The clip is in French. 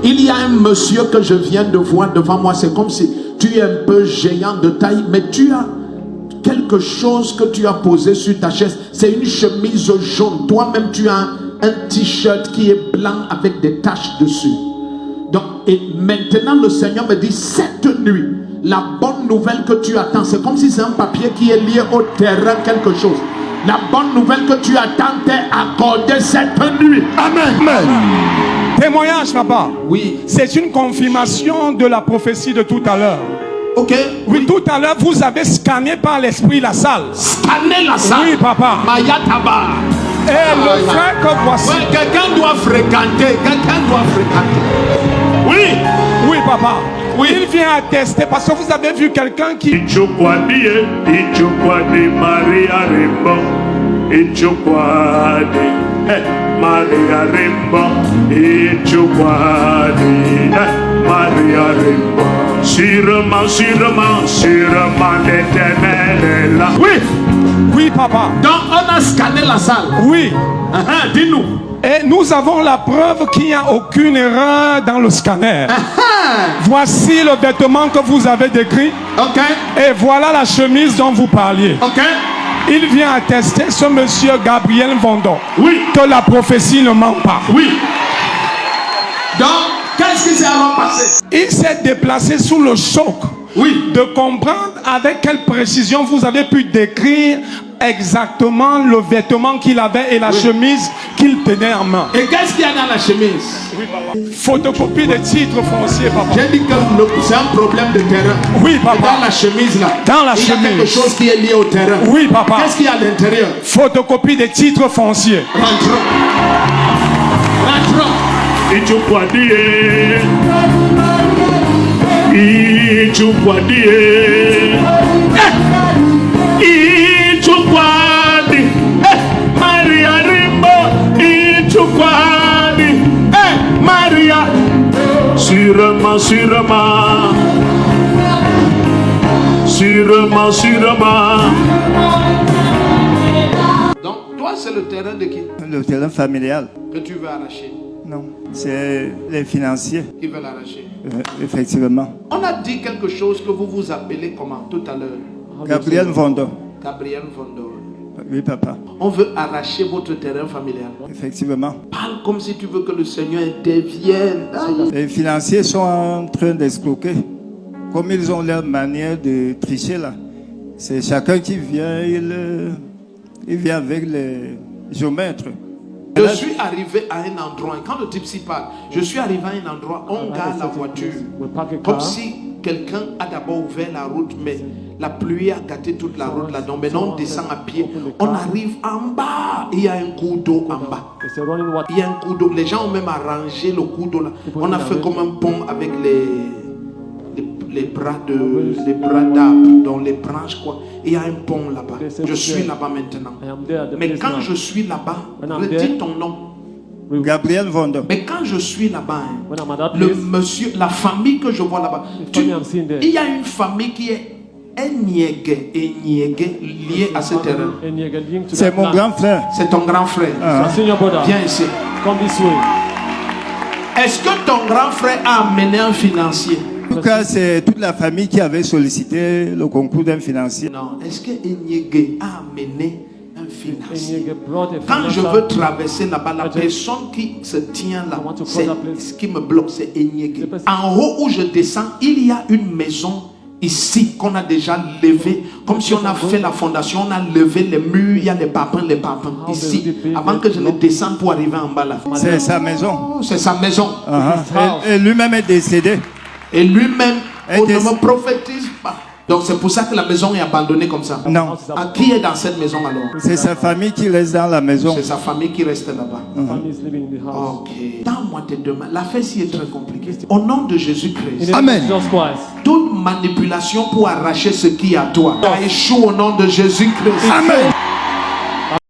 Il y a un monsieur que je viens de voir devant moi. C'est comme si tu es un peu géant de taille, mais tu as quelque chose que tu as posé sur ta chaise. C'est une chemise jaune. Toi-même, tu as un t-shirt qui est blanc avec des taches dessus. Donc, et maintenant, le Seigneur me dit, cette nuit, la bonne nouvelle que tu attends, c'est comme si c'est un papier qui est lié au terrain, quelque chose. La bonne nouvelle que tu attends t'est accordée cette nuit. Amen. Amen. Témoignage, papa. Oui. C'est une confirmation de la prophétie de tout à l'heure. Ok. Oui, tout à l'heure, vous avez scanné par l'esprit la salle. Scanner la salle. Oui, papa. Mayataba. Et le frère que voici. Ouais, quelqu'un doit fréquenter. Quelqu'un doit fréquenter. Oui. Oui, papa. Oui. Il vient attester parce que vous avez vu quelqu'un qui. Maria Rimba, Maria Rimba, Sirama, l'éternel est là. Oui. Oui, papa. Donc on a scanné la salle. Oui. Dis-nous. Et nous avons la preuve qu'il n'y a aucune erreur dans le scanner. Voici le vêtement que vous avez décrit. Ok. Et voilà la chemise dont vous parliez. Ok. Il vient attester, ce monsieur Gabriel Vondon, oui, que la prophétie ne ment pas. Oui. Donc, qu'est-ce qui s'est alors passé? Il s'est déplacé sous le choc. Oui. De comprendre avec quelle précision vous avez pu décrire exactement le vêtement qu'il avait et la chemise qu'il tenait en main. Et qu'est-ce qu'il y a dans la chemise? Oui, papa. Photocopie des titres fonciers, papa. J'ai dit que c'est un problème de terrain. Oui, papa. Et dans la chemise là. Dans la il y a quelque chemise. chose qui est lié au terrain. Oui, papa. Qu'est-ce qu'il y a à l'intérieur? Photocopie des titres fonciers. Rentrons. Rentrons. Et tu peux dire. Et tu peux dire. Et tu peux dire. Maria Rimba. Et tu peux dire. Maria. Sûrement, sûrement. Sûrement, sûrement. Donc, toi, c'est le terrain de qui? Le terrain familial. Que tu veux arracher? Non, c'est les financiers. Qui veulent arracher? Effectivement. On a dit quelque chose que vous vous appelez comment tout à l'heure? Gabriel Vondon. Gabriel Vondon. Oui, papa. On veut arracher votre terrain familial. Effectivement. Parle comme si tu veux que le Seigneur intervienne. Les financiers sont en train d'escroquer. Comme ils ont leur manière de tricher là. C'est chacun qui vient, il vient avec les géomètres. Je suis arrivé à un endroit, et quand le type s'y parle, je suis arrivé à un endroit, on gare la voiture. Comme si quelqu'un a d'abord ouvert la route, mais la pluie a gâté toute la route là-dedans. Maintenant on descend à pied, on arrive en bas, il y a un cours d'eau en bas. Il y a un cours d'eau, les gens ont même arrangé le cours d'eau là. On a fait comme un pont avec les bras d'arbre, dans les branches quoi. Il y a un pont là-bas. Je suis là-bas maintenant. Mais quand je suis là-bas, dis ton nom. Gabriel Vondon. Mais quand je suis là-bas, le monsieur, la famille que je vois là-bas, il y a une famille qui est Enyege liée à ce terrain. C'est mon grand frère. C'est ton grand frère. Viens ici. Est-ce que ton grand frère a amené un financier? En tout cas, c'est toute la famille qui avait sollicité le concours d'un financier. Non, est-ce que Enyege a amené un financier? Quand je veux traverser là-bas, la personne qui se tient là, c'est ce qui me bloque, c'est Enyege. En haut où je descends, il y a une maison ici qu'on a déjà levé, comme si on a fait la fondation, on a levé les murs, il y a les papins ici, avant que je ne descende pour arriver en bas là. C'est sa maison. C'est sa maison. Et lui-même est décédé. Et lui-même, on ne me prophétise pas. Donc c'est pour ça que la maison est abandonnée comme ça. Non. Qui est dans cette maison alors? C'est sa famille qui reste dans la maison. C'est sa famille qui reste là-bas. Ok. Dans-moi tes deux mains. L'affaire ci est très compliquée. Au nom de Jésus-Christ. Amen. Toute manipulation pour arracher ce qui est à toi, ça échoue au nom de Jésus-Christ. Amen.